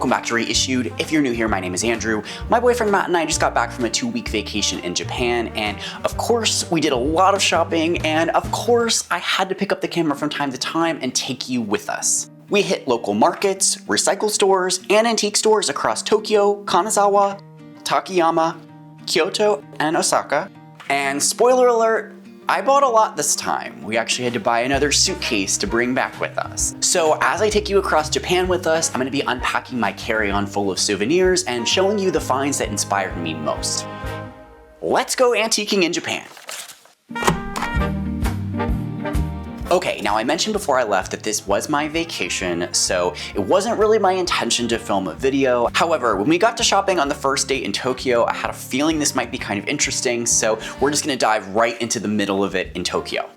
welcome back to Reissued. If you're new here, my name is Andrew. My boyfriend Matt and I just got back from a 2-week vacation in Japan, and of course we did a lot of shopping, and of course I had to pick up the camera from time to time and take you with us. We hit local markets, recycle stores, and antique stores across Tokyo, Kanazawa, Takayama, Kyoto, and Osaka. And spoiler alert, I bought a lot this time. We actually had to buy another suitcase to bring back with us. So as I take you across Japan with us, I'm gonna be unpacking my carry-on full of souvenirs and showing you the finds that inspired me most. Let's go antiquing in Japan. Okay, now I mentioned before I left that this was my vacation, so it wasn't really my intention to film a video. However, when we got to shopping on the first date in Tokyo, I had a feeling this might be kind of interesting, so we're just gonna dive right into the middle of it in Tokyo.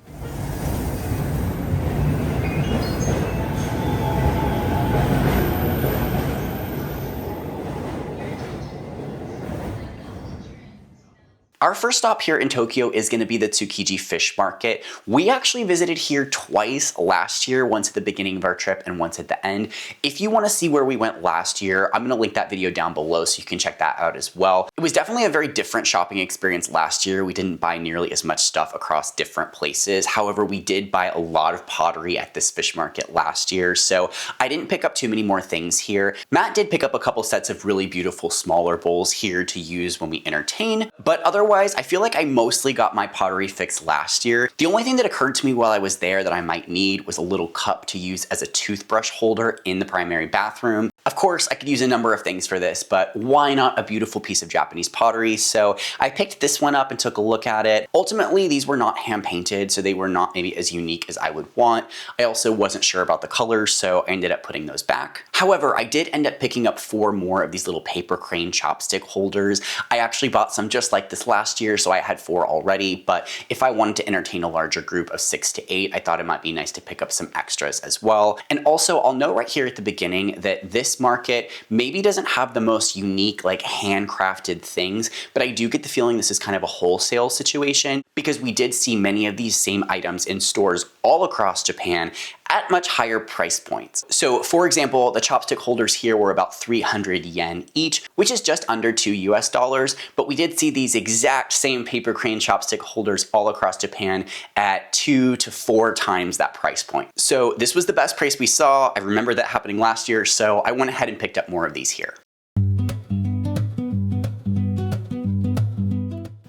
Our first stop here in Tokyo is going to be the Tsukiji fish market. We actually visited here twice last year, once at the beginning of our trip and once at the end. If you want to see where we went last year, I'm going to link that video down below so you can check that out as well. It was definitely a very different shopping experience last year. We didn't buy nearly as much stuff across different places. However, we did buy a lot of pottery at this fish market last year, so I didn't pick up too many more things here. Matt did pick up a couple sets of really beautiful smaller bowls here to use when we entertain, but otherwise, I feel like I mostly got my pottery fix last year. The only thing that occurred to me while I was there that I might need was a little cup to use as a toothbrush holder in the primary bathroom. Of course, I could use a number of things for this, but why not a beautiful piece of Japanese pottery? So I picked this one up and took a look at it. Ultimately, these were not hand painted, so they were not maybe as unique as I would want. I also wasn't sure about the colors, so I ended up putting those back. However, I did end up picking up 4 more of these little paper crane chopstick holders. I actually bought some just like this last year, so I had 4 already, but if I wanted to entertain a larger group of 6 to 8, I thought it might be nice to pick up some extras as well. And also, I'll note right here at the beginning that this market maybe doesn't have the most unique, like handcrafted things, but I do get the feeling this is kind of a wholesale situation because we did see many of these same items in stores all across Japan at much higher price points. So for example, the chopstick holders here were about 300 yen each, which is just under $2 US, but we did see these exact same paper crane chopstick holders all across Japan at 2 to 4 times that price point. So this was the best price we saw. I remember that happening last year, so I went ahead and picked up more of these here.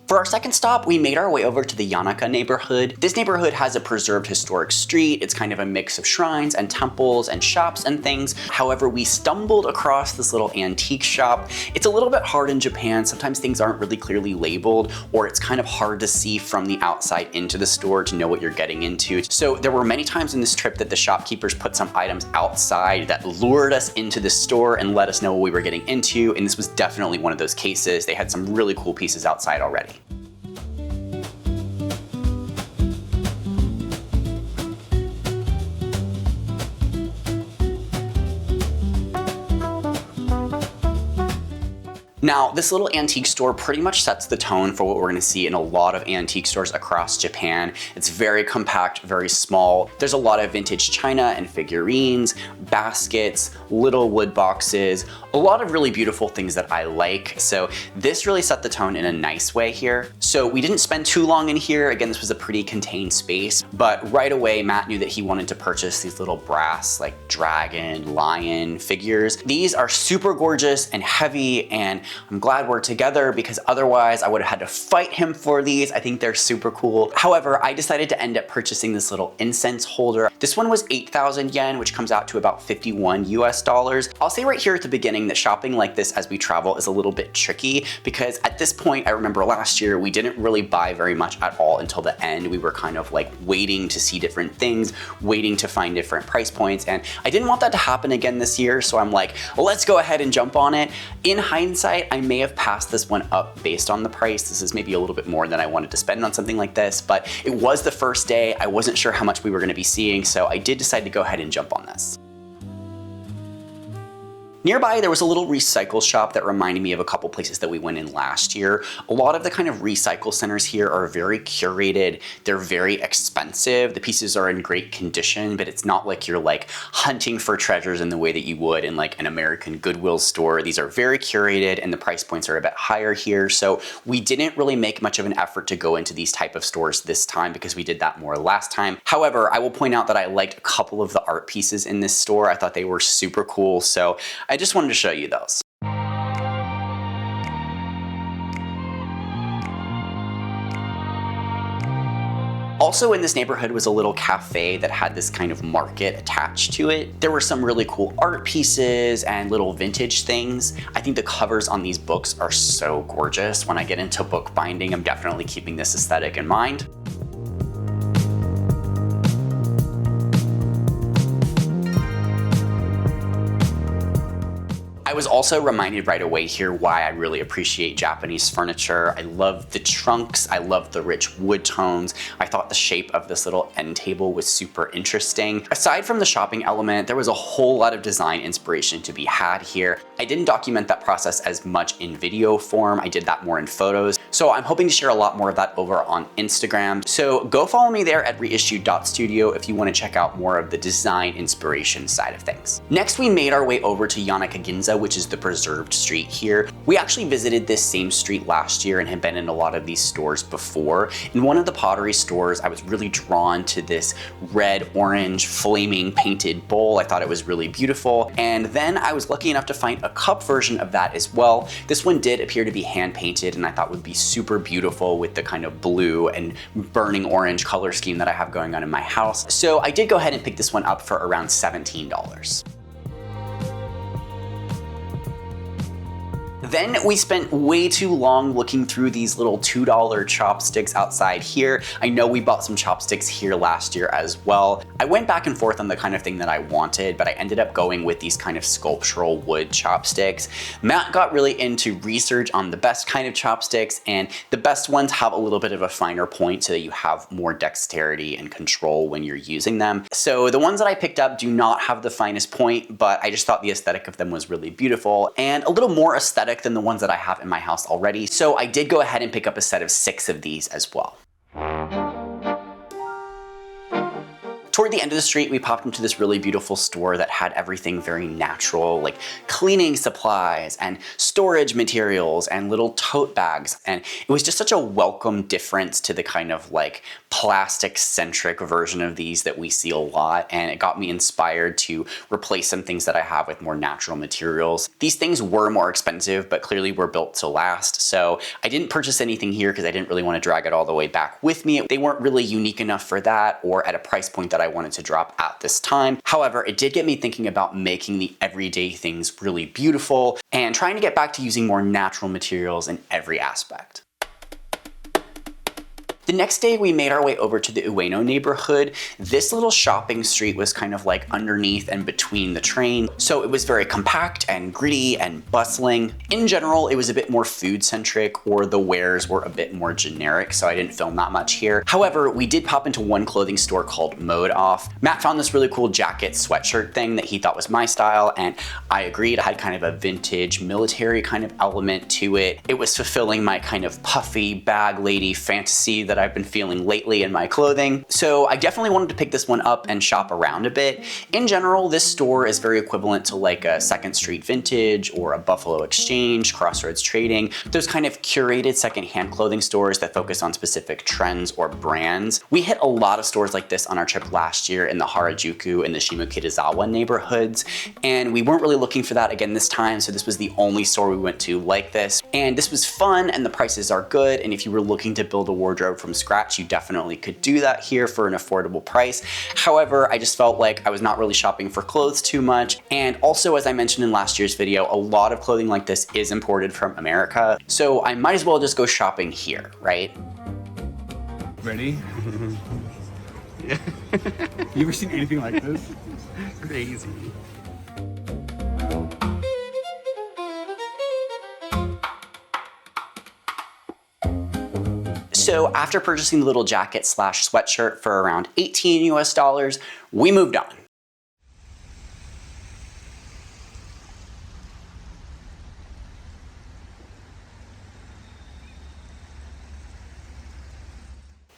For our second stop, we made our way over to the Yanaka neighborhood. This neighborhood has a preserved historic street. It's kind of a mix of shrines and temples and shops and things. However, we stumbled across this little antique shop. It's a little bit hard in Japan. Sometimes things aren't really clearly labeled, or it's kind of hard to see from the outside into the store to know what you're getting into. So there were many times in this trip that the shopkeepers put some items outside that lured us into the store and let us know what we were getting into. And this was definitely one of those cases. They had some really cool pieces outside already. Now, this little antique store pretty much sets the tone for what we're gonna see in a lot of antique stores across Japan. It's very compact, very small. There's a lot of vintage china and figurines, baskets, little wood boxes, a lot of really beautiful things that I like. So this really set the tone in a nice way here. So we didn't spend too long in here. Again, this was a pretty contained space, but right away, Matt knew that he wanted to purchase these little brass, like dragon, lion figures. These are super gorgeous and heavy, and I'm glad we're together because otherwise I would have had to fight him for these. I think they're super cool. However, I decided to end up purchasing this little incense holder. This one was 8,000 yen, which comes out to about 51 US dollars. I'll say right here at the beginning that shopping like this as we travel is a little bit tricky because at this point, I remember last year, we didn't really buy very much at all until the end. We were kind of like waiting to see different things, waiting to find different price points. And I didn't want that to happen again this year. So I'm like, well, let's go ahead and jump on it. In hindsight, I may have passed this one up based on the price. This is maybe a little bit more than I wanted to spend on something like this, but it was the first day. I wasn't sure how much we were gonna be seeing, so I did decide to go ahead and jump on this. Nearby, there was a little recycle shop that reminded me of a couple places that we went in last year. A lot of the kind of recycle centers here are very curated. They're very expensive. The pieces are in great condition, but it's not like you're like hunting for treasures in the way that you would in like an American Goodwill store. These are very curated and the price points are a bit higher here. So we didn't really make much of an effort to go into these type of stores this time because we did that more last time. However, I will point out that I liked a couple of the art pieces in this store. I thought they were super cool. So I just wanted to show you those. Also in this neighborhood was a little cafe that had this kind of market attached to it. There were some really cool art pieces and little vintage things. I think the covers on these books are so gorgeous. When I get into book binding, I'm definitely keeping this aesthetic in mind. I was also reminded right away here why I really appreciate Japanese furniture. I love the trunks, I love the rich wood tones. I thought the shape of this little end table was super interesting. Aside from the shopping element, there was a whole lot of design inspiration to be had here. I didn't document that process as much in video form, I did that more in photos. So I'm hoping to share a lot more of that over on Instagram. So go follow me there at reissued.studio if you want to check out more of the design inspiration side of things. Next, we made our way over to Yanaka Ginza, which is the preserved street here. We actually visited this same street last year and had been in a lot of these stores before. In one of the pottery stores, I was really drawn to this red, orange, flaming painted bowl. I thought it was really beautiful. And then I was lucky enough to find a cup version of that as well. This one did appear to be hand painted and I thought would be super beautiful with the kind of blue and burning orange color scheme that I have going on in my house. So I did go ahead and pick this one up for around $17. Then we spent way too long looking through these little $2 chopsticks outside here. I know we bought some chopsticks here last year as well. I went back and forth on the kind of thing that I wanted, but I ended up going with these kind of sculptural wood chopsticks. Matt got really into research on the best kind of chopsticks, and the best ones have a little bit of a finer point so that you have more dexterity and control when you're using them. So the ones that I picked up do not have the finest point, but I just thought the aesthetic of them was really beautiful and a little more aesthetic than the ones that I have in my house already. So I did go ahead and pick up a set of 6 of these as well. Toward the end of the street, we popped into this really beautiful store that had everything very natural, like cleaning supplies and storage materials and little tote bags. And it was just such a welcome difference to the kind of like plastic-centric version of these that we see a lot. And it got me inspired to replace some things that I have with more natural materials. These things were more expensive, but clearly were built to last. So I didn't purchase anything here because I didn't really want to drag it all the way back with me. They weren't really unique enough for that or at a price point that I wanted to drop at this time. However, it did get me thinking about making the everyday things really beautiful and trying to get back to using more natural materials in every aspect. The next day, we made our way over to the Ueno neighborhood. This little shopping street was kind of like underneath and between the train, so it was very compact and gritty and bustling. In general, it was a bit more food-centric, or the wares were a bit more generic, so I didn't film that much here. However, we did pop into one clothing store called Mode Off. Matt found this really cool jacket sweatshirt thing that he thought was my style, and I agreed. It had kind of a vintage military kind of element to it. It was fulfilling my kind of puffy bag lady fantasy that I've been feeling lately in my clothing. So I definitely wanted to pick this one up and shop around a bit. In general, this store is very equivalent to like a Second Street Vintage or a Buffalo Exchange, Crossroads Trading, those kind of curated secondhand clothing stores that focus on specific trends or brands. We hit a lot of stores like this on our trip last year in the Harajuku and the Shimokitazawa neighborhoods, and we weren't really looking for that again this time, so this was the only store we went to like this. And this was fun and the prices are good, and if you were looking to build a wardrobe from scratch, you definitely could do that here for an affordable price. However, I just felt like I was not really shopping for clothes too much. And also, as I mentioned in last year's video, a lot of clothing like this is imported from America. So I might as well just go shopping here, right? Ready? Yeah. You ever seen anything like this? Crazy. So after purchasing the little jacket slash sweatshirt for around $18 US, we moved on.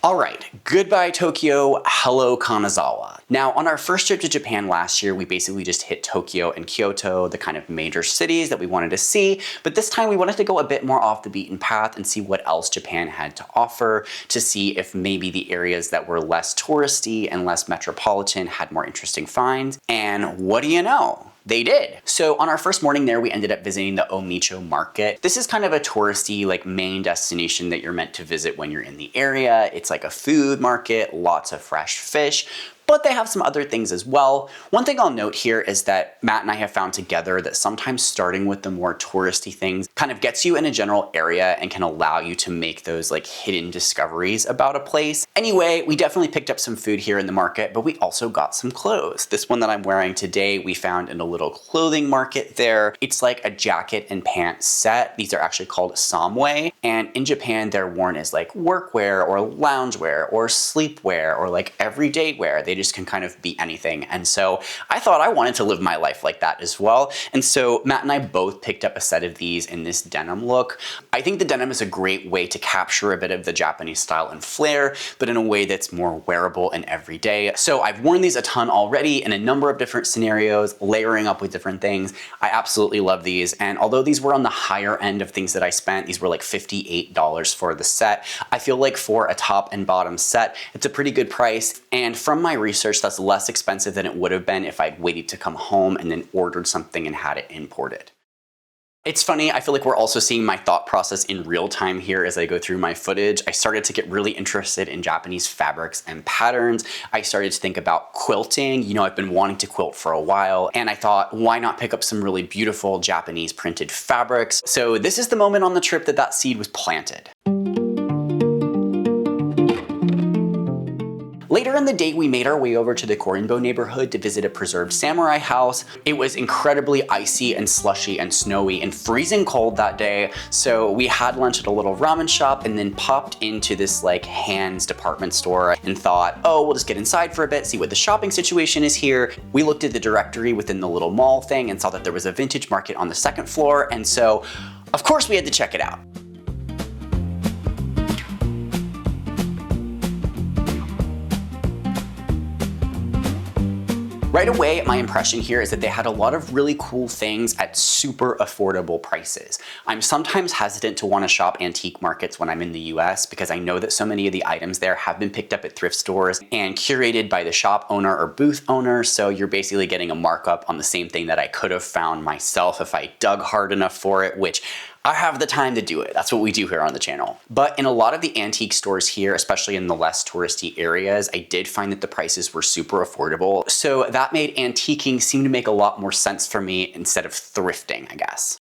All right, goodbye Tokyo, hello Kanazawa. Now, on our first trip to Japan last year, we basically just hit Tokyo and Kyoto, the kind of major cities that we wanted to see, but this time we wanted to go a bit more off the beaten path and see what else Japan had to offer, to see if maybe the areas that were less touristy and less metropolitan had more interesting finds, and what do you know? They did. So on our first morning there, we ended up visiting the Omicho market. This is kind of a touristy, like, main destination that you're meant to visit when you're in the area. It's like a food market, lots of fresh fish, but they have some other things as well. One thing I'll note here is that Matt and I have found together that sometimes starting with the more touristy things kind of gets you in a general area and can allow you to make those like hidden discoveries about a place. Anyway, we definitely picked up some food here in the market, but we also got some clothes. This one that I'm wearing today, we found in a little clothing market there. It's like a jacket and pants set. These are actually called samwe, and in Japan they're worn as like workwear or loungewear or sleepwear or like everyday wear. They just can kind of be anything. And so I thought I wanted to live my life like that as well. And so Matt and I both picked up a set of these in this denim look. I think the denim is a great way to capture a bit of the Japanese style and flair, but in a way that's more wearable and everyday. So I've worn these a ton already in a number of different scenarios, layering up with different things. I absolutely love these. And although these were on the higher end of things that I spent, these were like $58 for the set. I feel like for a top and bottom set, it's a pretty good price. And from my research, that's less expensive than it would have been if I'd waited to come home and then ordered something and had it imported. It's funny, I feel like we're also seeing my thought process in real time here as I go through my footage. I started to get really interested in Japanese fabrics and patterns. I started to think about quilting. You know, I've been wanting to quilt for a while, and I thought, why not pick up some really beautiful Japanese printed fabrics? So this is the moment on the trip that that seed was planted. Later in the day, we made our way over to the Korinbo neighborhood to visit a preserved samurai house. It was incredibly icy and slushy and snowy and freezing cold that day, so we had lunch at a little ramen shop and then popped into this like hands department store and thought, oh, we'll just get inside for a bit, see what the shopping situation is here. We looked at the directory within the little mall thing and saw that there was a vintage market on the second floor, and so of course we had to check it out. Right away, my impression here is that they had a lot of really cool things at super affordable prices. I'm sometimes hesitant to want to shop antique markets when I'm in the US because I know that so many of the items there have been picked up at thrift stores and curated by the shop owner or booth owner, so you're basically getting a markup on the same thing that I could have found myself if I dug hard enough for it, which I have the time to do it. That's what we do here on the channel. But in a lot of the antique stores here, especially in the less touristy areas, I did find that the prices were super affordable. So that made antiquing seem to make a lot more sense for me instead of thrifting, I guess.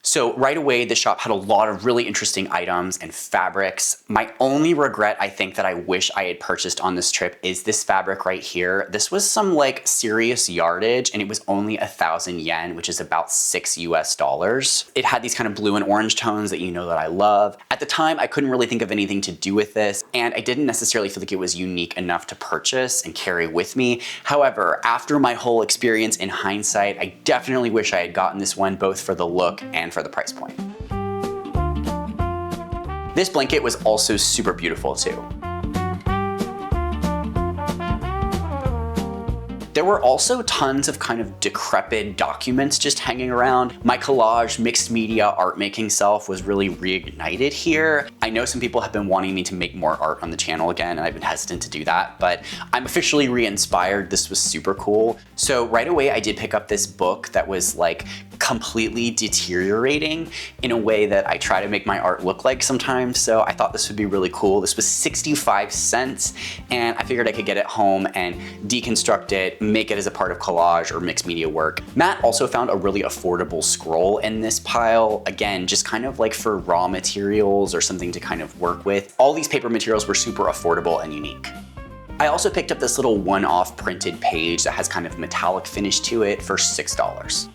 So right away, the shop had a lot of really interesting items and fabrics. My only regret, I think, that I wish I had purchased on this trip is this fabric right here. This was some like serious yardage and it was only 1,000 yen, which is about $6 US. It had these kind of blue and orange tones that you know that I love. At the time, I couldn't really think of anything to do with this, and I didn't necessarily feel like it was unique enough to purchase and carry with me. However, after my whole experience in hindsight, I definitely wish I had gotten this one both for the look and for the price point. This blanket was also super beautiful too. There were also tons of kind of decrepit documents just hanging around. My collage, mixed media, art making self was really reignited here. I know some people have been wanting me to make more art on the channel again, and I've been hesitant to do that, but I'm officially re-inspired. This was super cool. So right away, I did pick up this book that was like completely deteriorating in a way that I try to make my art look like sometimes. So I thought this would be really cool. This was 65 cents, and I figured I could get it home and deconstruct it, make it as a part of collage or mixed media work. Matt also found a really affordable scroll in this pile. Again, just kind of like for raw materials or something to kind of work with. All these paper materials were super affordable and unique. I also picked up this little one-off printed page that has kind of metallic finish to it for $6.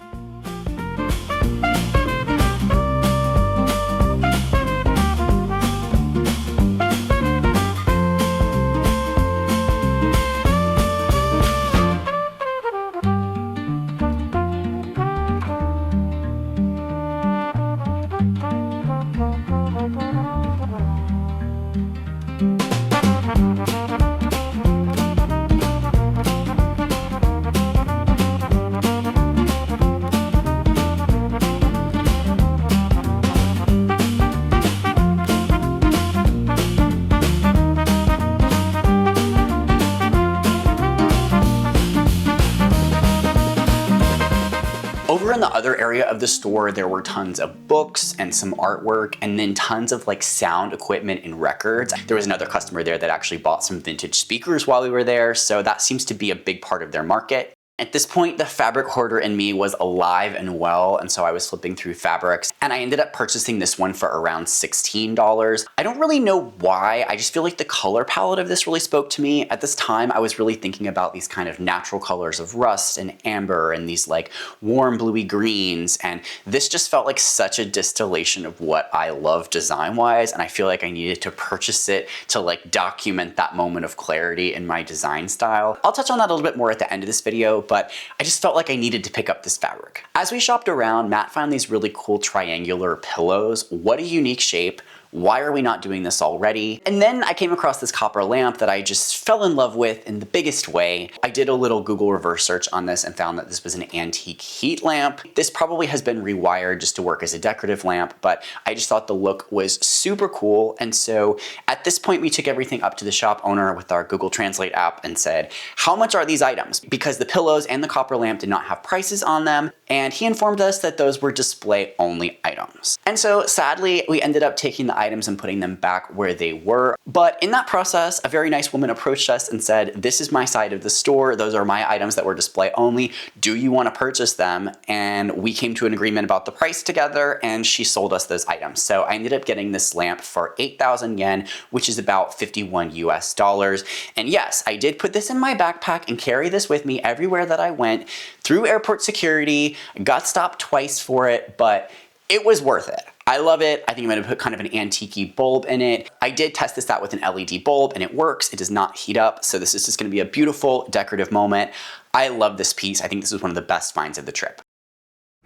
area of the store, there were tons of books and some artwork, and then tons of like sound equipment and records. There was another customer there that actually bought some vintage speakers while we were there, so that seems to be a big part of their market. At this point, the fabric hoarder in me was alive and well, and so I was flipping through fabrics, and I ended up purchasing this one for around $16. I don't really know why, I just feel like the color palette of this really spoke to me. At this time, I was really thinking about these kind of natural colors of rust and amber and these like warm bluey greens, and this just felt like such a distillation of what I love design-wise, and I feel like I needed to purchase it to like document that moment of clarity in my design style. I'll touch on that a little bit more at the end of this video, but I just felt like I needed to pick up this fabric. As we shopped around, Matt found these really cool triangular pillows. What a unique shape. Why are we not doing this already? And then I came across this copper lamp that I just fell in love with in the biggest way. I did a little Google reverse search on this and found that this was an antique heat lamp. This probably has been rewired just to work as a decorative lamp, but I just thought the look was super cool. And so at this point, we took everything up to the shop owner with our Google Translate app and said, how much are these items? Because the pillows and the copper lamp did not have prices on them. And he informed us that those were display only items. And so sadly, we ended up taking the items and putting them back where they were. But in that process, a very nice woman approached us and said, this is my side of the store. Those are my items that were display only. Do you want to purchase them? And we came to an agreement about the price together, and she sold us those items. So I ended up getting this lamp for 8,000 yen, which is about 51 US dollars. And yes, I did put this in my backpack and carry this with me everywhere that I went, through airport security, got stopped twice for it, but it was worth it. I love it. I think I'm gonna put kind of an antique bulb in it. I did test this out with an LED bulb and it works. It does not heat up. So this is just gonna be a beautiful decorative moment. I love this piece. I think this is one of the best finds of the trip.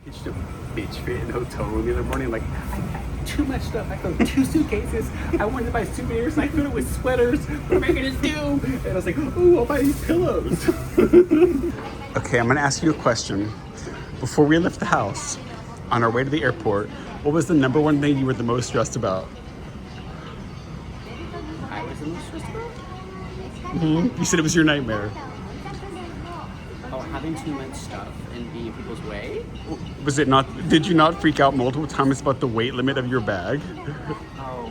It's just a bitch fit in the hotel room the other morning. Like, I got too much stuff. I got 2 suitcases. I wanted to buy souvenirs and I filled it with sweaters. What am I gonna do? And I was like, ooh, I'll buy these pillows. Okay, I'm gonna ask you a question. Before we left the house, on our way to the airport, what was the number one thing you were the most stressed about? I was the most stressed about? Mm-hmm. You said it was your nightmare. Oh, having too much stuff and being in people's way? Was it not, did you not freak out multiple times about the weight limit of your bag? Oh,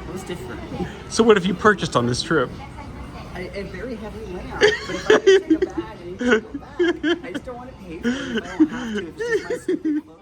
it was different. So what have you purchased on this trip? A very heavy lamp, but if I take a bag, I need to take a bag. I just don't want to pay for it if I don't have to. It's just my stupid clothes.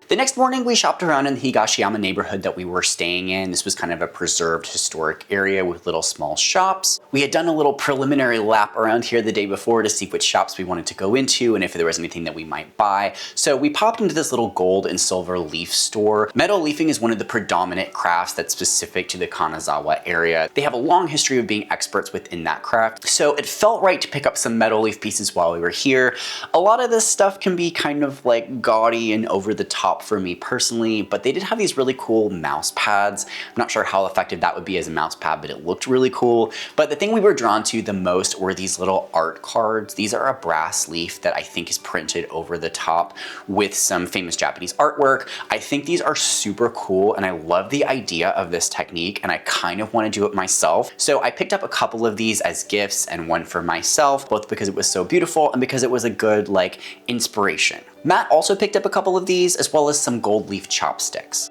The next morning, we shopped around in the Higashiyama neighborhood that we were staying in. This was kind of a preserved historic area with little small shops. We had done a little preliminary lap around here the day before to see which shops we wanted to go into and if there was anything that we might buy. So we popped into this little gold and silver leaf store. Metal leafing is one of the predominant crafts that's specific to the Kanazawa area. They have a long history of being experts within that craft. So it felt right to pick up some metal leaf pieces while we were here. A lot of this stuff can be kind of like gaudy and over the top for me personally, but they did have these really cool mouse pads. I'm not sure how effective that would be as a mouse pad, but it looked really cool. But the thing we were drawn to the most were these little art cards. These are a brass leaf that I think is printed over the top with some famous Japanese artwork. I think these are super cool and I love the idea of this technique and I kind of want to do it myself. So I picked up a couple of these as gifts and one for myself, both because it was so beautiful and because it was a good like inspiration. Matt also picked up a couple of these as well as some gold leaf chopsticks.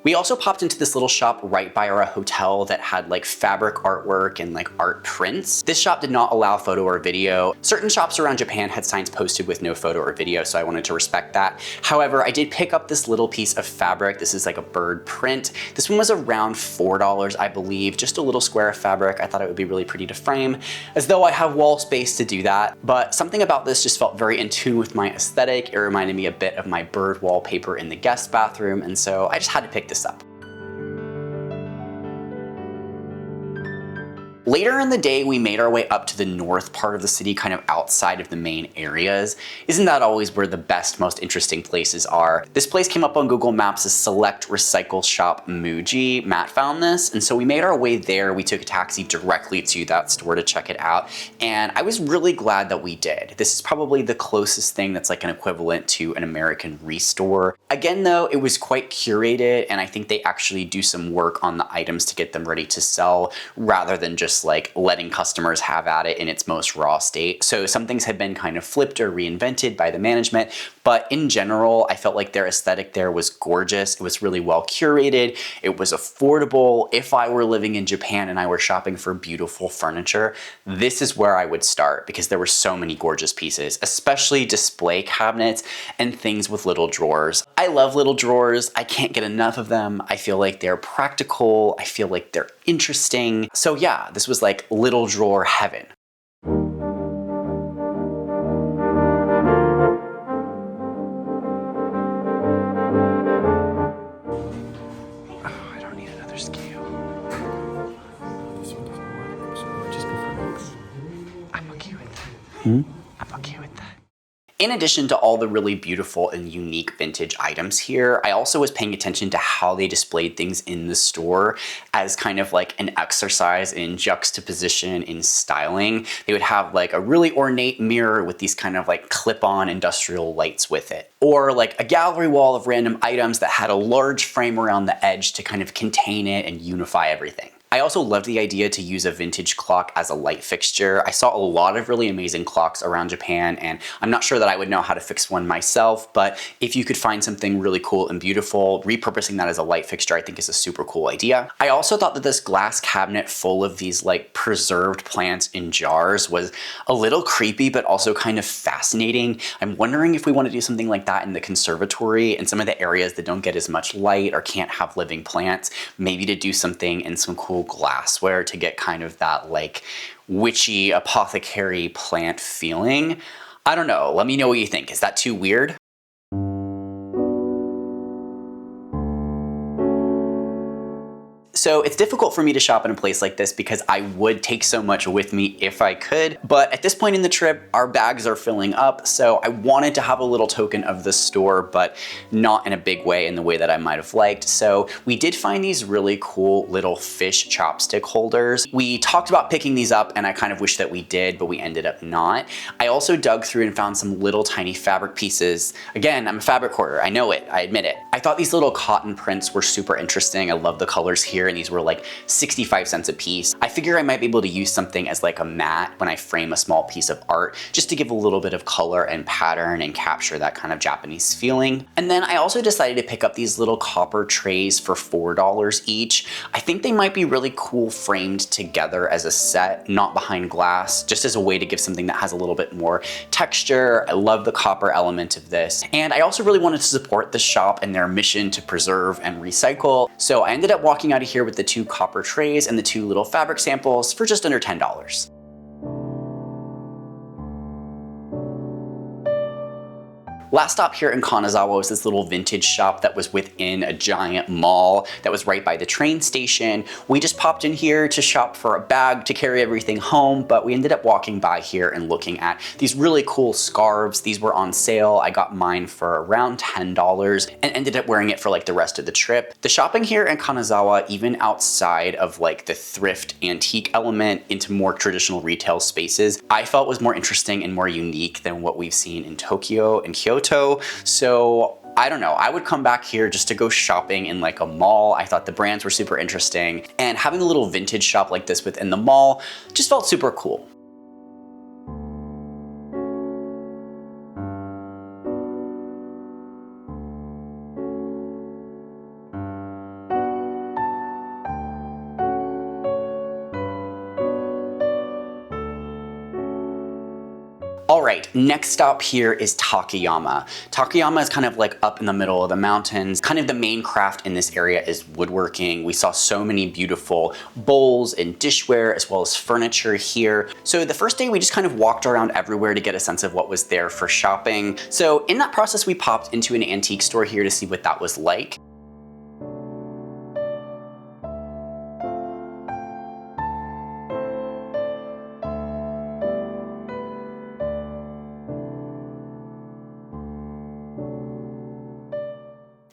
We also popped into this little shop right by our hotel that had like fabric artwork and like art prints. This shop did not allow photo or video. Certain shops around Japan had signs posted with no photo or video, so I wanted to respect that. However, I did pick up this little piece of fabric. This is like a bird print. This one was around $4, I believe, just a little square of fabric. I thought it would be really pretty to frame, as though I have wall space to do that. But something about this just felt very in tune with my aesthetic. It reminded me a bit of my bird wallpaper in the guest bathroom, and so I just had to pick this up. Later in the day, we made our way up to the north part of the city, kind of outside of the main areas. Isn't that always where the best, most interesting places are? This place came up on Google Maps as Select Recycle Shop Muji. Matt found this, and so we made our way there. We took a taxi directly to that store to check it out, and I was really glad that we did. This is probably the closest thing that's like an equivalent to an American REISSUED. Again, though, it was quite curated, and I think they actually do some work on the items to get them ready to sell, rather than just just like letting customers have at it in its most raw state. So some things had been kind of flipped or reinvented by the management, but in general, I felt like their aesthetic there was gorgeous. It was really well curated. It was affordable. If I were living in Japan and I were shopping for beautiful furniture, this is where I would start because there were so many gorgeous pieces, especially display cabinets and things with little drawers. I love little drawers. I can't get enough of them. I feel like they're practical. I feel like they're interesting. So yeah, this was like little drawer heaven. I don't need another scale. This one doesn't work, so we'll just go for X. I'm okay with that. I'm okay with that. In addition to all the really beautiful and unique vintage items here, I also was paying attention to how they displayed things in the store as kind of like an exercise in juxtaposition, in styling. They would have like a really ornate mirror with these kind of like clip-on industrial lights with it. Or like a gallery wall of random items that had a large frame around the edge to kind of contain it and unify everything. I also loved the idea to use a vintage clock as a light fixture. I saw a lot of really amazing clocks around Japan, and I'm not sure that I would know how to fix one myself, but if you could find something really cool and beautiful, repurposing that as a light fixture I think is a super cool idea. I also thought that this glass cabinet full of these like preserved plants in jars was a little creepy, but also kind of fascinating. I'm wondering if we want to do something like that in the conservatory and some of the areas that don't get as much light or can't have living plants, maybe to do something in some cool glassware to get kind of that like witchy apothecary plant feeling. I don't know, let me know what you think. Is that too weird? So it's difficult for me to shop in a place like this because I would take so much with me if I could, but at this point in the trip, our bags are filling up, so I wanted to have a little token of the store, but not in a big way, in the way that I might have liked. So we did find these really cool little fish chopstick holders. We talked about picking these up, and I kind of wish that we did, but we ended up not. I also dug through and found some little tiny fabric pieces. Again, I'm a fabric hoarder, I know it, I admit it. I thought these little cotton prints were super interesting. I love the colors here, and these were like 65 cents a piece. I figure I might be able to use something as like a mat when I frame a small piece of art, just to give a little bit of color and pattern and capture that kind of Japanese feeling. And then I also decided to pick up these little copper trays for $4 each. I think they might be really cool framed together as a set, not behind glass, just as a way to give something that has a little bit more texture. I love the copper element of this. And I also really wanted to support the shop and their mission to preserve and recycle. So I ended up walking out of here with the 2 copper trays and the 2 little fabric samples for just under $10. Last stop here in Kanazawa was this little vintage shop that was within a giant mall that was right by the train station. We just popped in here to shop for a bag to carry everything home, but we ended up walking by here and looking at these really cool scarves. These were on sale. I got mine for around $10 and ended up wearing it for like the rest of the trip. The shopping here in Kanazawa, even outside of like the thrift antique element into more traditional retail spaces, I felt was more interesting and more unique than what we've seen in Tokyo and Kyoto. So I don't know, I would come back here just to go shopping in like a mall. I thought the brands were super interesting, and having a little vintage shop like this within the mall just felt super cool. All right, next stop here is Takayama. Takayama is kind of like up in the middle of the mountains. Kind of the main craft in this area is woodworking. We saw so many beautiful bowls and dishware as well as furniture here. So the first day we just kind of walked around everywhere to get a sense of what was there for shopping. So in that process, we popped into an antique store here to see what that was like.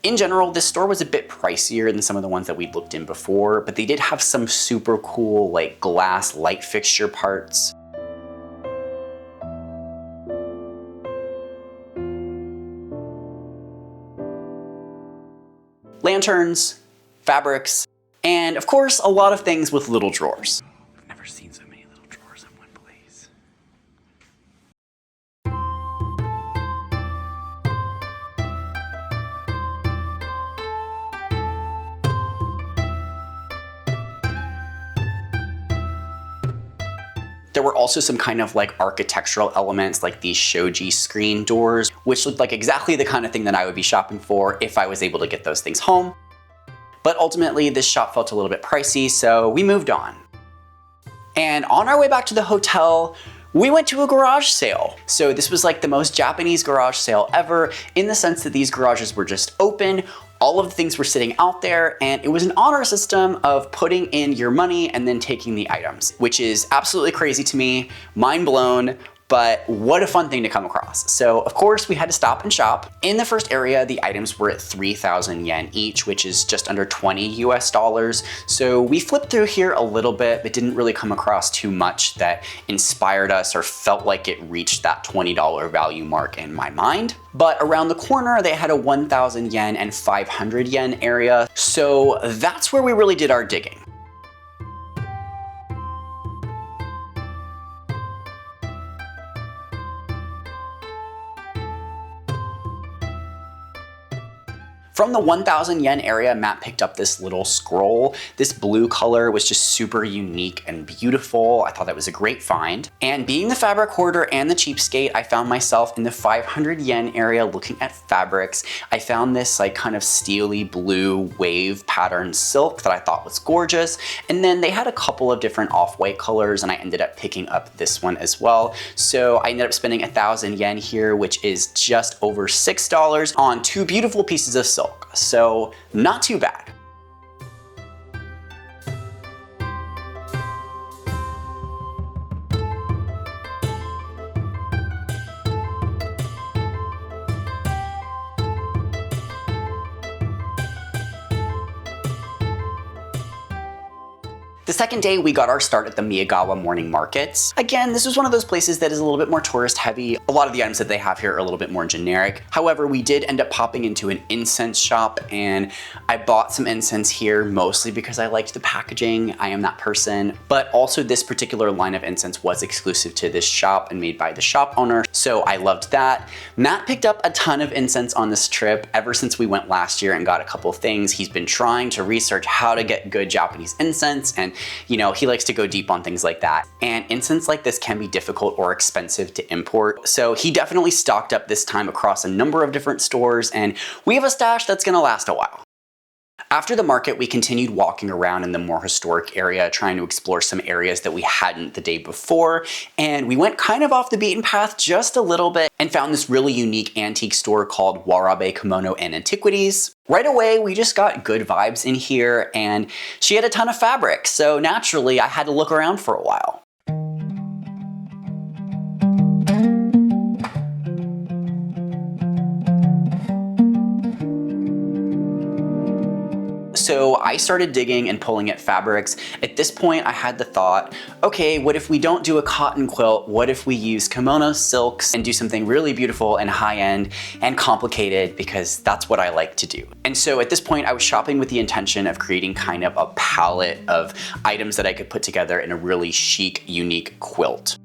In general, this store was a bit pricier than some of the ones that we'd looked in before, but they did have some super cool like glass light fixture parts. Lanterns, fabrics, and of course, a lot of things with little drawers. I've never seen There were also some kind of like architectural elements like these shoji screen doors, which looked like exactly the kind of thing that I would be shopping for if I was able to get those things home. But ultimately this shop felt a little bit pricey, so we moved on. And on our way back to the hotel, we went to a garage sale. So this was like the most Japanese garage sale ever, in the sense that these garages were just open, all of the things were sitting out there, and it was an honor system of putting in your money and then taking the items, which is absolutely crazy to me, mind blown. But what a fun thing to come across. So of course we had to stop and shop. In the first area, the items were at 3,000 yen each, which is just under 20 US dollars. So we flipped through here a little bit, but didn't really come across too much that inspired us or felt like it reached that $20 value mark in my mind. But around the corner, they had a 1,000 yen and 500 yen area. So that's where we really did our digging. From the 1,000 yen area, Matt picked up this little scroll. This blue color was just super unique and beautiful. I thought that was a great find. And being the fabric hoarder and the cheapskate, I found myself in the 500 yen area looking at fabrics. I found this like kind of steely blue wave pattern silk that I thought was gorgeous. And then they had a couple of different off-white colors, and I ended up picking up this one as well. So I ended up spending 1,000 yen here, which is just over $6 on two beautiful pieces of silk. So not too bad. The second day, we got our start at the Miyagawa morning markets. Again, this was one of those places that is a little bit more tourist heavy. A lot of the items that they have here are a little bit more generic. However, we did end up popping into an incense shop, and I bought some incense here mostly because I liked the packaging. I am that person. But also this particular line of incense was exclusive to this shop and made by the shop owner, so I loved that. Matt picked up a ton of incense on this trip ever since we went last year and got a couple of things. He's been trying to research how to get good Japanese incense, and you know, he likes to go deep on things like that. And incense like this can be difficult or expensive to import. So he definitely stocked up this time across a number of different stores, and we have a stash that's gonna last a while. After the market, we continued walking around in the more historic area, trying to explore some areas that we hadn't the day before. And we went kind of off the beaten path just a little bit and found this really unique antique store called Warabe Kimono and Antiquities. Right away, we just got good vibes in here, and she had a ton of fabric. So naturally, I had to look around for a while. So I started digging and pulling at fabrics. At this point, I had the thought, okay, what if we don't do a cotton quilt? What if we use kimono silks and do something really beautiful and high-end and complicated, because that's what I like to do. And so at this point, I was shopping with the intention of creating kind of a palette of items that I could put together in a really chic, unique quilt.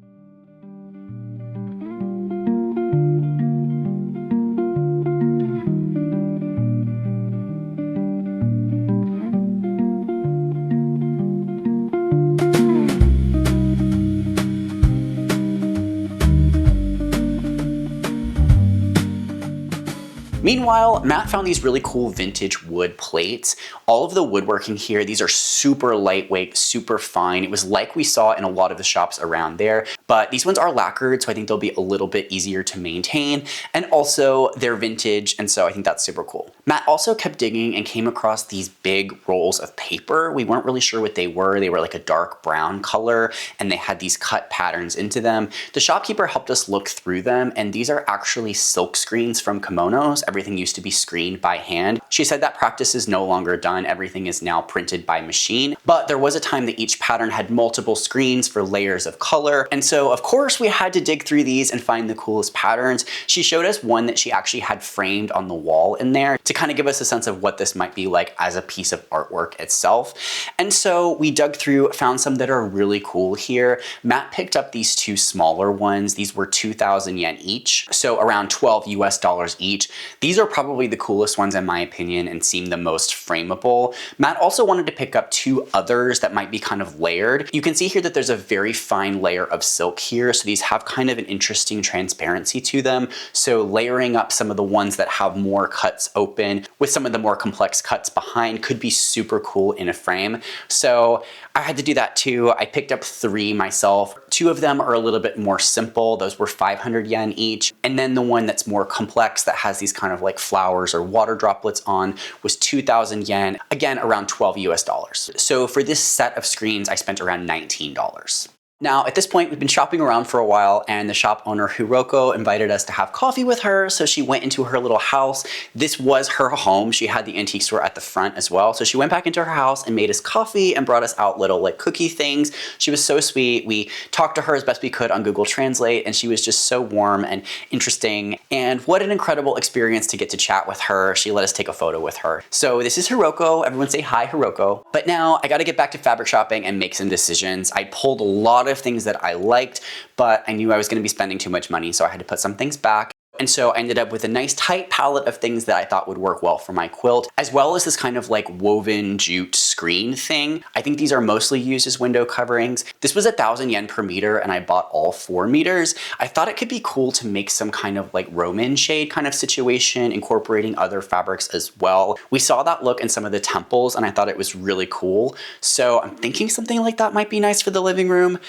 Meanwhile, Matt found these really cool vintage wood plates. All of the woodworking here, these are super lightweight, super fine. It was like we saw in a lot of the shops around there, but these ones are lacquered, so I think they'll be a little bit easier to maintain. And also they're vintage, and so I think that's super cool. Matt also kept digging and came across these big rolls of paper. We weren't really sure what they were. They were like a dark brown color, and they had these cut patterns into them. The shopkeeper helped us look through them, and these are actually silk screens from kimonos. Everything used to be screened by hand. She said that practice is no longer done. Everything is now printed by machine, but there was a time that each pattern had multiple screens for layers of color. And so so of course we had to dig through these and find the coolest patterns. She showed us one that she actually had framed on the wall in there to kind of give us a sense of what this might be like as a piece of artwork itself. And so we dug through, found some that are really cool here. Matt picked up these two smaller ones. These were 2,000 yen each, so around 12 US dollars each. These are probably the coolest ones in my opinion and seem the most frameable. Matt also wanted to pick up two others that might be kind of layered. You can see here that there's a very fine layer of silk here, so these have kind of an interesting transparency to them. So layering up some of the ones that have more cuts open with some of the more complex cuts behind could be super cool in a frame. So I had to do that too. I picked up three myself. Two of them are a little bit more simple. Those were 500 yen each. And then the one that's more complex that has these kind of like flowers or water droplets on was 2,000 yen, again around 12 US dollars. So for this set of screens, I spent around $19. Now, at this point, we've been shopping around for a while and the shop owner, Hiroko, invited us to have coffee with her. So she went into her little house. This was her home. She had the antique store at the front as well. So she went back into her house and made us coffee and brought us out little like cookie things. She was so sweet. We talked to her as best we could on Google Translate and she was just so warm and interesting. And what an incredible experience to get to chat with her. She let us take a photo with her. So this is Hiroko. Everyone say hi, Hiroko. But now I got to get back to fabric shopping and make some decisions. I pulled a lot of things that I liked, but I knew I was going to be spending too much money, so I had to put some things back. And so I ended up with a nice tight palette of things that I thought would work well for my quilt, as well as this kind of like woven jute screen thing. I think these are mostly used as window coverings. This was 1,000 yen per meter and I bought all 4 meters. I thought it could be cool to make some kind of like Roman shade kind of situation, incorporating other fabrics as well. We saw that look in some of the temples and I thought it was really cool. So I'm thinking something like that might be nice for the living room.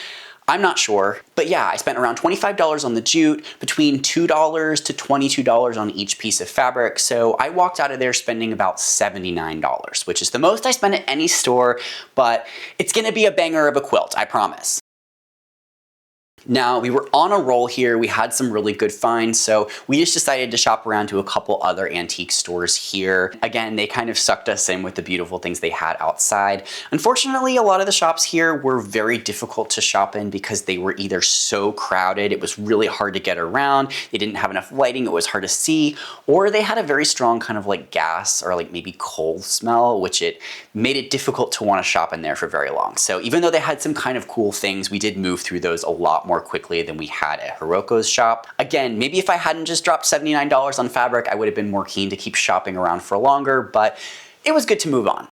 I'm not sure, but yeah, I spent around $25 on the jute, between $2 to $22 on each piece of fabric. So I walked out of there spending about $79, which is the most I spent at any store, but it's gonna be a banger of a quilt, I promise. Now, we were on a roll here. We had some really good finds, so we just decided to shop around to a couple other antique stores here. Again, they kind of sucked us in with the beautiful things they had outside. Unfortunately, a lot of the shops here were very difficult to shop in because they were either so crowded, it was really hard to get around, they didn't have enough lighting, it was hard to see, or they had a very strong kind of like gas or like maybe coal smell, which it made it difficult to want to shop in there for very long. So even though they had some kind of cool things, we did move through those a lot more quickly than we had at Hiroko's shop. Again, maybe if I hadn't just dropped $79 on fabric, I would have been more keen to keep shopping around for longer, but it was good to move on.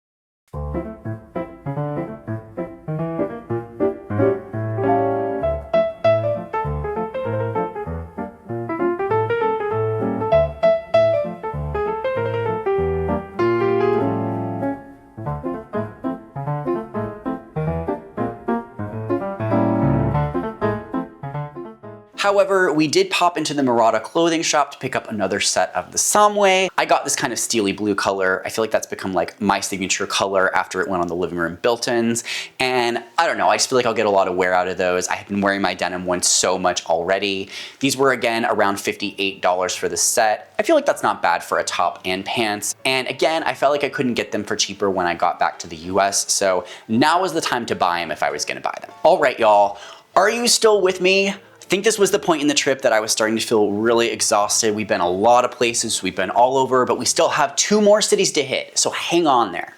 However, we did pop into the Murata clothing shop to pick up another set of the Samue. I got this kind of steely blue color. I feel like that's become like my signature color after it went on the living room built-ins. And I don't know, I just feel like I'll get a lot of wear out of those. I have been wearing my denim ones so much already. These were again around $58 for the set. I feel like that's not bad for a top and pants. And again, I felt like I couldn't get them for cheaper when I got back to the US. So now was the time to buy them if I was gonna buy them. All right, y'all, are you still with me? I think this was the point in the trip that I was starting to feel really exhausted. We've been a lot of places, we've been all over, but we still have 2 more cities to hit, so hang on there.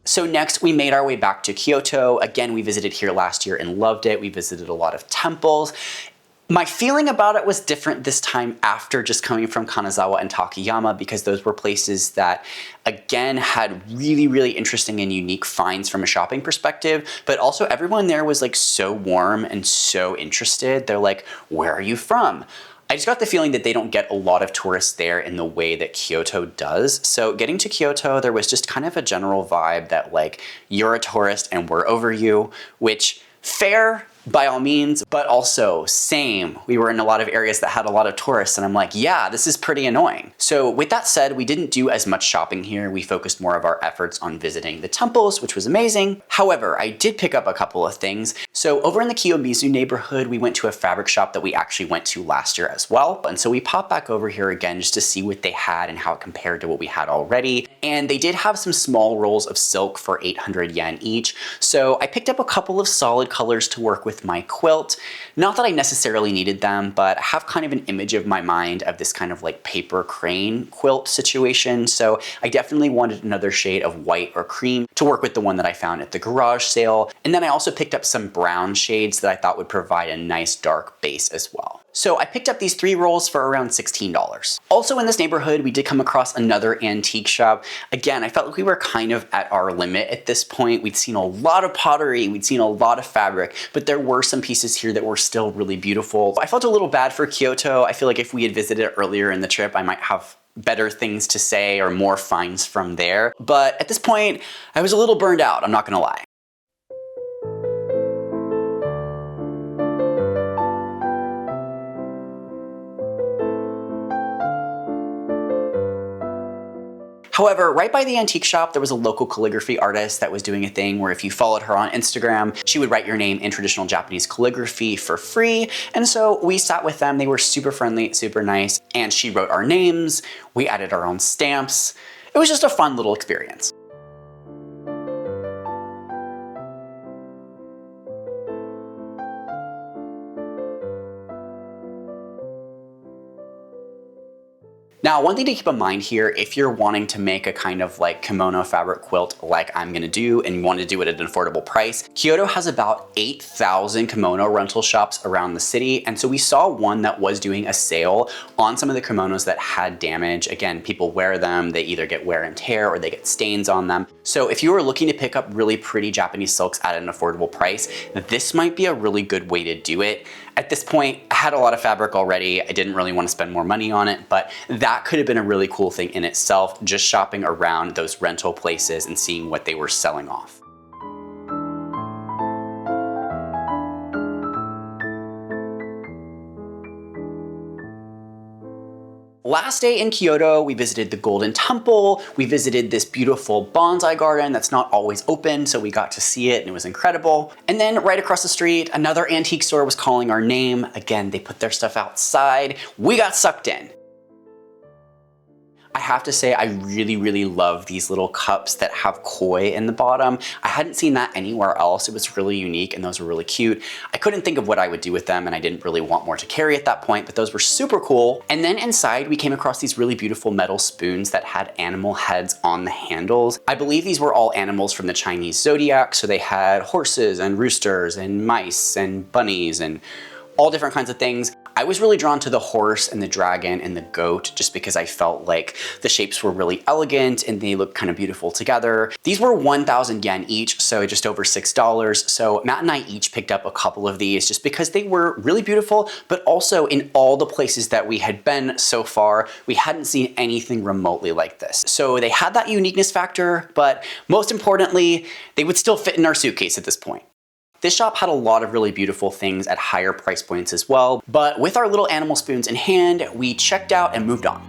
So next we made our way back to Kyoto. Again, we visited here last year and loved it. We visited a lot of temples. My feeling about it was different this time after just coming from Kanazawa and Takayama, because those were places that, again, had really, really interesting and unique finds from a shopping perspective, but also everyone there was like so warm and so interested. They're like, where are you from? I just got the feeling that they don't get a lot of tourists there in the way that Kyoto does. So getting to Kyoto, there was just kind of a general vibe that like, you're a tourist and we're over you, which fair, by all means, but also same. We were in a lot of areas that had a lot of tourists and I'm like, yeah, this is pretty annoying. So with that said, we didn't do as much shopping here. We focused more of our efforts on visiting the temples, which was amazing. However, I did pick up a couple of things. So over in the Kiyomizu neighborhood, we went to a fabric shop that we actually went to last year as well. And so we popped back over here again just to see what they had and how it compared to what we had already. And they did have some small rolls of silk for 800 yen each. So I picked up a couple of solid colors to work with my quilt. Not that I necessarily needed them, but I have kind of an image of my mind of this kind of like paper crane quilt situation. So I definitely wanted another shade of white or cream to work with the one that I found at the garage sale. And then I also picked up some brown shades that I thought would provide a nice dark base as well. So I picked up these 3 rolls for around $16. Also in this neighborhood, we did come across another antique shop. Again, I felt like we were kind of at our limit at this point. We'd seen a lot of pottery, we'd seen a lot of fabric, but there were some pieces here that were still really beautiful. I felt a little bad for Kyoto. I feel like if we had visited earlier in the trip, I might have better things to say or more finds from there. But at this point, I was a little burned out, I'm not gonna lie. However, right by the antique shop, there was a local calligraphy artist that was doing a thing where if you followed her on Instagram, she would write your name in traditional Japanese calligraphy for free. And so we sat with them. They were super friendly, super nice. And she wrote our names. We added our own stamps. It was just a fun little experience. Now, one thing to keep in mind here, if you're wanting to make a kind of like kimono fabric quilt like I'm gonna do and you want to do it at an affordable price, Kyoto has about 8,000 kimono rental shops around the city. And so we saw one that was doing a sale on some of the kimonos that had damage. Again, people wear them, they either get wear and tear or they get stains on them. So if you were looking to pick up really pretty Japanese silks at an affordable price, this might be a really good way to do it. At this point, I had a lot of fabric already. I didn't really want to spend more money on it, but that could have been a really cool thing in itself, just shopping around those rental places and seeing what they were selling off. Last day in Kyoto, we visited the Golden Temple. We visited this beautiful bonsai garden that's not always open, so we got to see it and it was incredible. And then right across the street, another antique store was calling our name. Again, they put their stuff outside. We got sucked in. I have to say, I really, really love these little cups that have koi in the bottom. I hadn't seen that anywhere else. It was really unique and those were really cute. I couldn't think of what I would do with them and I didn't really want more to carry at that point, but those were super cool. And then inside we came across these really beautiful metal spoons that had animal heads on the handles. I believe these were all animals from the Chinese zodiac. So they had horses and roosters and mice and bunnies and all different kinds of things. I was really drawn to the horse and the dragon and the goat just because I felt like the shapes were really elegant and they looked kind of beautiful together. These were 1,000 yen each, so just over $6. So Matt and I each picked up a couple of these just because they were really beautiful, but also in all the places that we had been so far, we hadn't seen anything remotely like this. So they had that uniqueness factor, but most importantly, they would still fit in our suitcase at this point. This shop had a lot of really beautiful things at higher price points as well, but with our little animal spoons in hand, we checked out and moved on.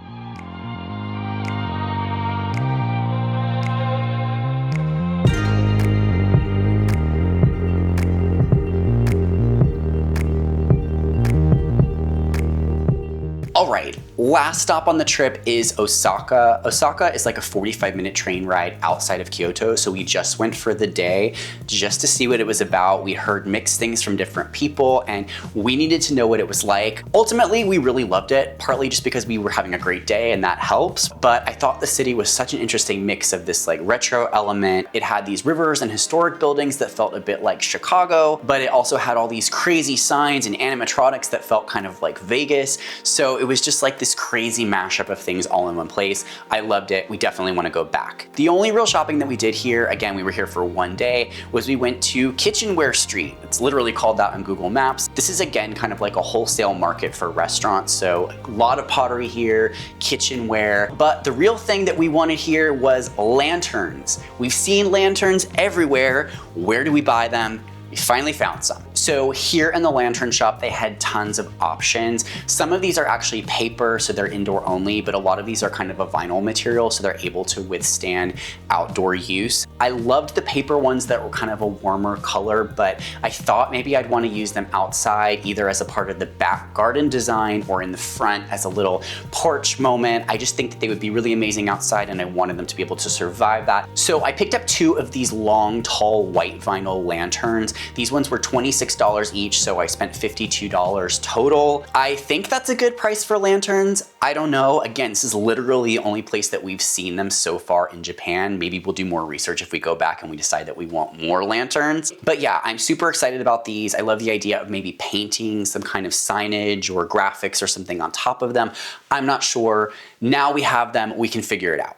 All right, last stop on the trip is Osaka. Osaka is like a 45-minute train ride outside of Kyoto, so we just went for the day just to see what it was about. We heard mixed things from different people and we needed to know what it was like. Ultimately, we really loved it, partly just because we were having a great day and that helps, but I thought the city was such an interesting mix of this like retro element. It had these rivers and historic buildings that felt a bit like Chicago, but it also had all these crazy signs and animatronics that felt kind of like Vegas. So it was just like this crazy mashup of things all in one place. I loved it. We definitely want to go back. The only real shopping that we did here, again, we were here for one day, was we went to Kitchenware Street. It's literally called that on Google Maps. This is again kind of like a wholesale market for restaurants. So a lot of pottery here, kitchenware, but the real thing that we wanted here was lanterns. We've seen lanterns everywhere. Where do we buy them? We finally found some. So here in the lantern shop, they had tons of options. Some of these are actually paper, so they're indoor only, but a lot of these are kind of a vinyl material, so they're able to withstand outdoor use. I loved the paper ones that were kind of a warmer color, but I thought maybe I'd want to use them outside, either as a part of the back garden design or in the front as a little porch moment. I just think that they would be really amazing outside, and I wanted them to be able to survive that. So I picked up 2 of these long, tall, white vinyl lanterns. These ones were $26 each, so I spent $52 total. I think that's a good price for lanterns. I don't know. Again, this is literally the only place that we've seen them so far in Japan. Maybe we'll do more research if we go back and we decide that we want more lanterns. But yeah, I'm super excited about these. I love the idea of maybe painting some kind of signage or graphics or something on top of them. I'm not sure. Now we have them, we can figure it out.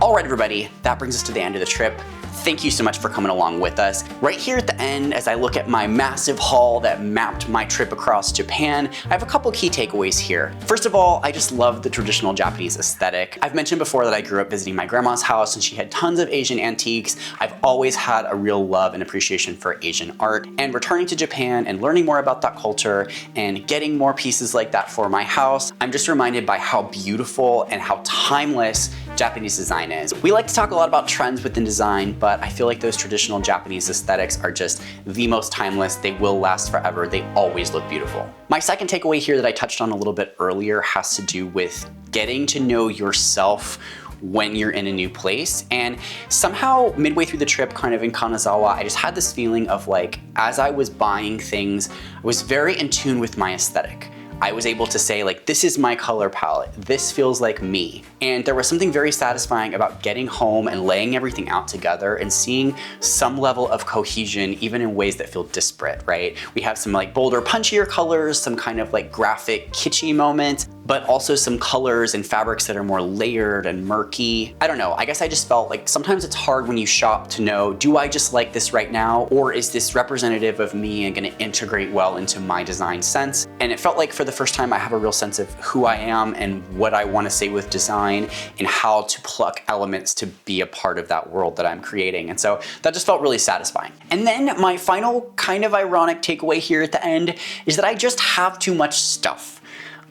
All right, everybody, that brings us to the end of the trip. Thank you so much for coming along with us. Right here at the end, as I look at my massive haul that mapped my trip across Japan, I have a couple key takeaways here. First of all, I just love the traditional Japanese aesthetic. I've mentioned before that I grew up visiting my grandma's house and she had tons of Asian antiques. I've always had a real love and appreciation for Asian art, and returning to Japan and learning more about that culture and getting more pieces like that for my house, I'm just reminded by how beautiful and how timeless Japanese design is. We like to talk a lot about trends within design, but I feel like those traditional Japanese aesthetics are just the most timeless. They will last forever. They always look beautiful. My second takeaway here that I touched on a little bit earlier has to do with getting to know yourself when you're in a new place. And somehow midway through the trip, kind of in Kanazawa, I just had this feeling of like, as I was buying things, I was very in tune with my aesthetic. I was able to say like, this is my color palette, this feels like me. And there was something very satisfying about getting home and laying everything out together and seeing some level of cohesion, even in ways that feel disparate, right? We have some like bolder, punchier colors, some kind of like graphic, kitschy moments, but also some colors and fabrics that are more layered and murky. I don't know, I guess I just felt like sometimes it's hard when you shop to know, do I just like this right now? Or is this representative of me and gonna integrate well into my design sense? And it felt like for the first time I have a real sense of who I am and what I wanna say with design and how to pluck elements to be a part of that world that I'm creating. And so that just felt really satisfying. And then my final kind of ironic takeaway here at the end is that I just have too much stuff.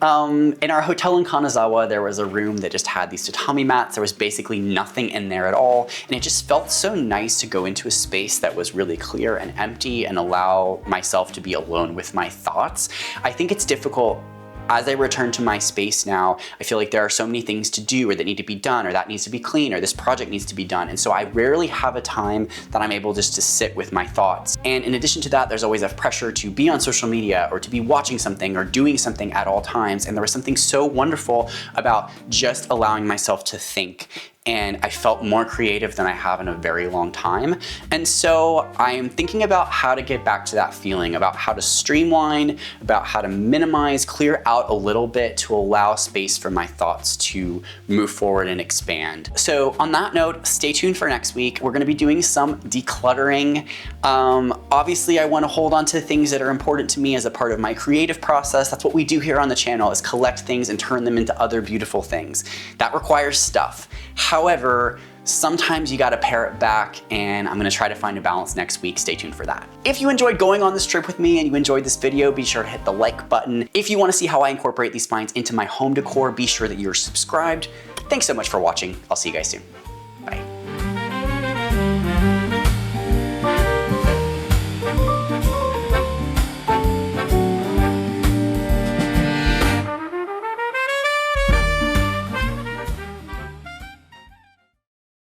In our hotel in Kanazawa, there was a room that just had these tatami mats. There was basically nothing in there at all. And it just felt so nice to go into a space that was really clear and empty and allow myself to be alone with my thoughts. I think it's difficult. As I return to my space now, I feel like there are so many things to do or that need to be done or that needs to be clean or this project needs to be done. And so I rarely have a time that I'm able just to sit with my thoughts. And in addition to that, there's always a pressure to be on social media or to be watching something or doing something at all times. And there was something so wonderful about just allowing myself to think. And I felt more creative than I have in a very long time. And so I'm thinking about how to get back to that feeling, about how to streamline, about how to minimize, clear out a little bit to allow space for my thoughts to move forward and expand. So on that note, stay tuned for next week. We're gonna be doing some decluttering. Obviously I wanna hold on to things that are important to me as a part of my creative process. That's what we do here on the channel, is collect things and turn them into other beautiful things. That requires stuff. However, sometimes you gotta pare it back, and I'm gonna try to find a balance next week. Stay tuned for that. If you enjoyed going on this trip with me and you enjoyed this video, be sure to hit the like button. If you wanna see how I incorporate these finds into my home decor, be sure that you're subscribed. Thanks so much for watching. I'll see you guys soon.